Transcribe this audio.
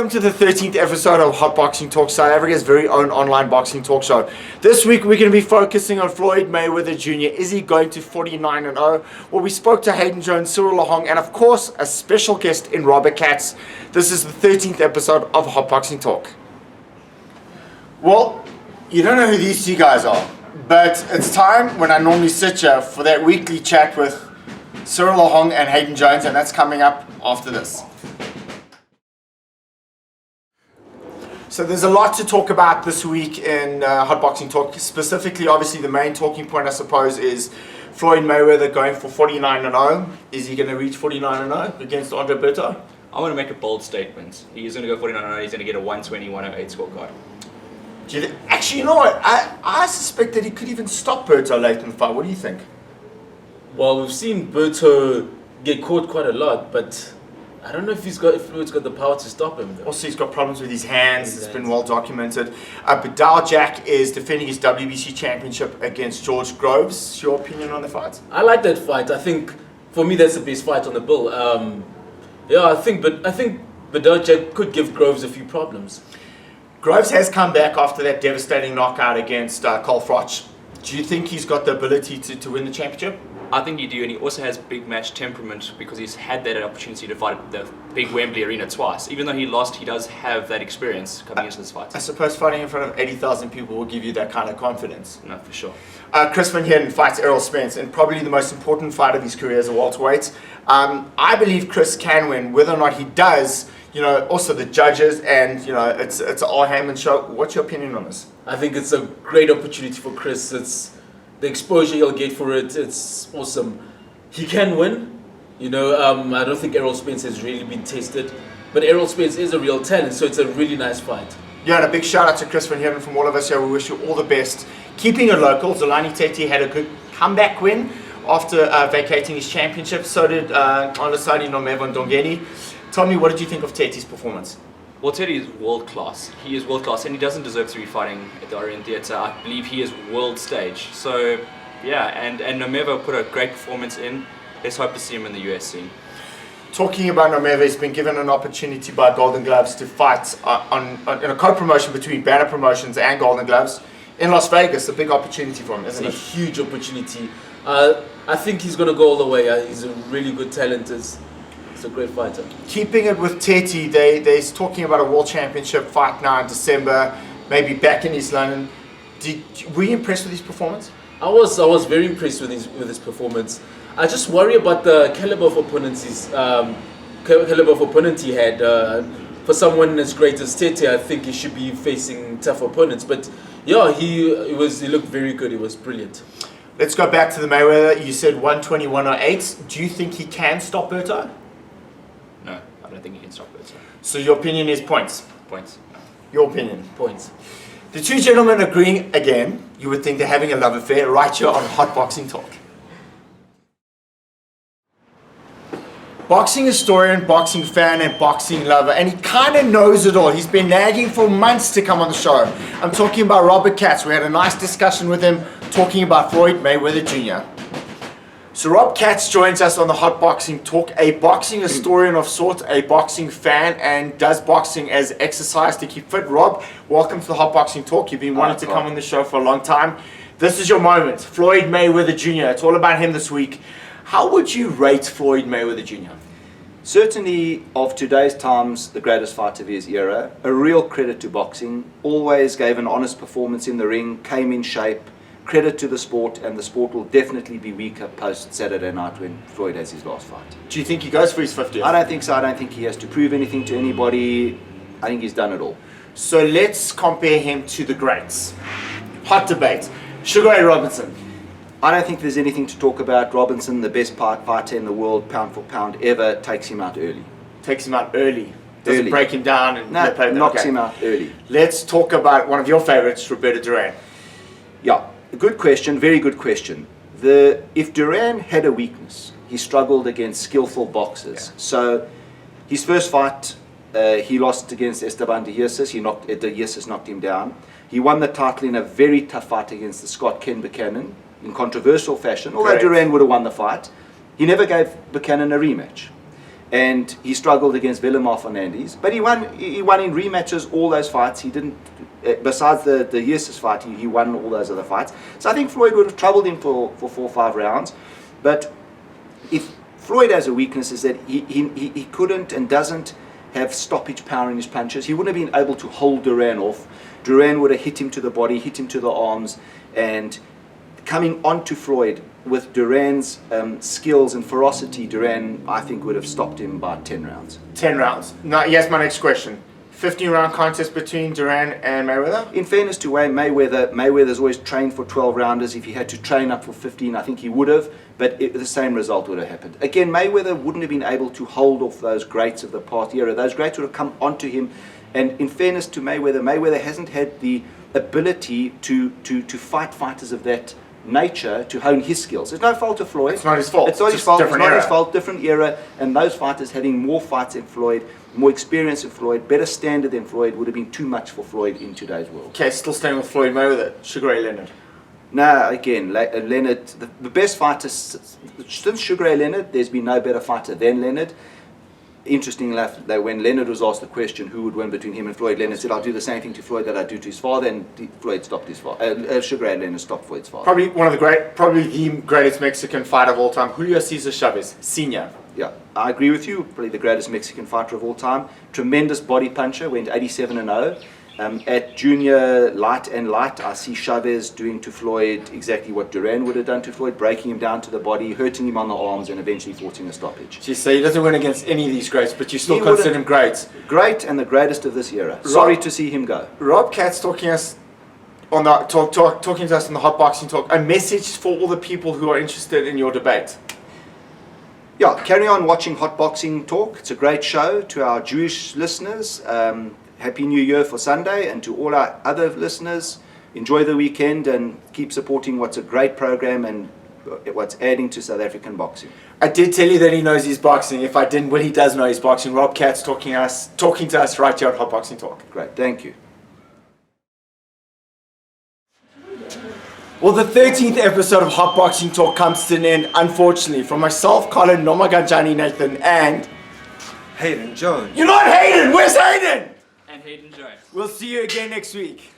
welcome to the 13th episode of Hot Boxing Talk, South Africa's very own online boxing talk show. This week we're going to be focusing on Floyd Mayweather Jr. Is he going to 49-0? Well, we spoke to Hayden Jones, Cyril Lahong, and of course a special guest in Rob Katz. This is the 13th episode of Hot Boxing Talk. Well, you don't know who these two guys are, but it's time when I normally sit here for that weekly chat with Cyril Lahong and Hayden Jones, and that's coming up after this. So there's a lot to talk about this week in Hot Boxing Talk. Specifically, obviously, the main talking point, I suppose, is Floyd Mayweather going for 49-0. Is he going to reach 49-0 against Andre Berto? I want to make a bold statement. He's going to go 49-0. He's going to get a 120-108 scorecard. Actually, you know what? I suspect that he could even stop Berto late in the fight. What do you think? Well, we've seen Berto get caught quite a lot, but I don't know if Floyd's got the power to stop him, though. Also, he's got problems with his hands. It's been well documented. But Dow Jack is defending his WBC championship against George Groves. Your opinion on the fight? I like that fight. I think, for me, that's the best fight on the bill. I think Dow Jack could give Groves a few problems. Groves has come back after that devastating knockout against Cole Froch. Do you think he's got the ability to win the championship? I think you do, and he also has big match temperament because he's had that opportunity to fight at the big Wembley Arena twice. Even though he lost, he does have that experience coming into this fight. I suppose fighting in front of 80,000 people will give you that kind of confidence. No, for sure. Chris Van Heerden fights Errol Spence, and probably the most important fight of his career as a welterweight. I believe Chris can win. Whether or not he does, also the judges, and it's an all-Heyman show. What's your opinion on this? I think it's a great opportunity for Chris. It's the exposure he'll get for it. It's awesome. He can win. I don't think Errol Spence has really been tested, but Errol Spence is a real talent, so it's a really nice fight. Yeah, and a big shout out to Chris Van Heerden from all of us here. We wish you all the best. Keeping it local, Zolani Tete had a good comeback win after vacating his championship. So did Olasani Nomevo Ndongeni. Tell me, what did you think of Tete's performance? Well, Teddy is world class. He is world class, and he doesn't deserve to be fighting at the Orient Theatre. I believe he is world stage. So, yeah, and Nomevo put a great performance in. Let's hope to see him in the US scene. Talking about Nomevo, he's been given an opportunity by Golden Gloves to fight in a co-promotion between Banner Promotions and Golden Gloves in Las Vegas. A big opportunity for him, isn't it? It's a huge opportunity. I think he's going to go all the way. He's a really good talent. He's a great fighter. Keeping it with Tete, they're talking about a world championship fight now in December, maybe back in East London. Were you impressed with his performance? I was very impressed with his performance. I just worry about the caliber of opponents he had. For someone as great as Tete, I think he should be facing tough opponents. But yeah, he looked very good. He was brilliant. Let's go back to the Mayweather. You said 120-108. Do you think he can stop Berto? No, I don't think he can stop it. So your opinion is points? Points. Your opinion? Points. The two gentlemen agreeing again. You would think they're having a love affair right here on Hot Boxing Talk. Boxing historian, boxing fan, and boxing lover, and he kind of knows it all. He's been nagging for months to come on the show. I'm talking about Rob Katz. We had a nice discussion with him talking about Floyd Mayweather Jr. So Rob Katz joins us on the Hot Boxing Talk, a boxing historian of sorts, a boxing fan, and does boxing as exercise to keep fit. Rob, welcome to the Hot Boxing Talk. You've been wanting to come on the show for a long time. This is your moment. Floyd Mayweather Jr. It's all about him this week. How would you rate Floyd Mayweather Jr.? Certainly of today's times, the greatest fighter of his era. A real credit to boxing. Always gave an honest performance in the ring, came in shape. Credit to the sport, and the sport will definitely be weaker post Saturday night when Floyd has his last fight. Do you think he goes for his 50th? I don't think so. I don't think he has to prove anything to anybody. I think he's done it all. So let's compare him to the greats. Hot debate. Sugar Ray Robinson. I don't think there's anything to talk about. Robinson, the best fighter in the world, pound for pound ever, takes him out early. Takes him out early. Doesn't break him down and knocks him out early. Let's talk about one of your favorites, Roberto Duran. Yeah. Good question, very good question. If Duran had a weakness, he struggled against skillful boxers. Yeah. So his first fight, he lost against Esteban de Jesus. De Jesus knocked him down. He won the title in a very tough fight against the Scot Ken Buchanan in controversial fashion. Although Duran would have won the fight, he never gave Buchanan a rematch. and he struggled against Villemar Fernandez, but he won in rematches all those fights. He didn't, besides the Yesus fight, he won all those other fights. So I think Floyd would have troubled him for 4 or 5 rounds. But if Floyd has a weakness is that he couldn't and doesn't have stoppage power in his punches. He wouldn't have been able to hold Duran off. Duran would have hit him to the body, hit him to the arms, and coming onto Floyd with Duran's skills and ferocity, Duran, I think, would have stopped him by 10 rounds. 10 rounds. Now, yes, my next question. 15-round contest between Duran and Mayweather? In fairness to Wayne Mayweather's always trained for 12 rounders. If he had to train up for 15, I think he would have, but the same result would have happened. Again, Mayweather wouldn't have been able to hold off those greats of the past era. Those greats would have come onto him, and in fairness to Mayweather hasn't had the ability to fight fighters of that nature to hone his skills. It's no fault of Floyd. It's not his fault. It's not his Just fault. It's different not era. his fault. Different era, and those fighters having more fights than Floyd, more experience than Floyd, better standard than Floyd would have been too much for Floyd in today's world. Okay, still staying with Floyd Mayweather. Sugar Ray Leonard. Now, again, Leonard, the best fighter since Sugar Ray Leonard, there's been no better fighter than Leonard. Interesting enough, that when Leonard was asked the question who would win between him and Floyd, Leonard said, "I'll do the same thing to Floyd that I do to his father," and Floyd stopped his father. Sugar Ray Leonard stopped Floyd's father. Probably the greatest Mexican fighter of all time, Julio Cesar Chavez, Sr. Yeah, I agree with you. Probably the greatest Mexican fighter of all time. Tremendous body puncher. Went 87-0. At junior light, I see Chavez doing to Floyd exactly what Duran would have done to Floyd, breaking him down to the body, hurting him on the arms, and eventually forcing a stoppage. She said he doesn't win against any of these greats, but you still He consider wouldn't- him great. Great and the greatest of this era. Sorry to see him go. Rob Katz talking us on the talking to us on the Hot Boxing Talk. A message for all the people who are interested in your debate. Yeah, carry on watching Hot Boxing Talk. It's a great show. To our Jewish listeners, Happy New Year for Sunday, and to all our other listeners, enjoy the weekend and keep supporting what's a great program and what's adding to South African boxing. I did tell you that he knows his boxing. If I didn't, well, he does know his boxing. Rob Katz talking to us right here on Hot Boxing Talk. Great, thank you. Well, the 13th episode of Hot Boxing Talk comes to an end, unfortunately. From myself, Colin, Nomagajani, Nathan, and Hayden Jones. you're not Hayden. Where's Hayden? And Hayden Jones. We'll see you again next week.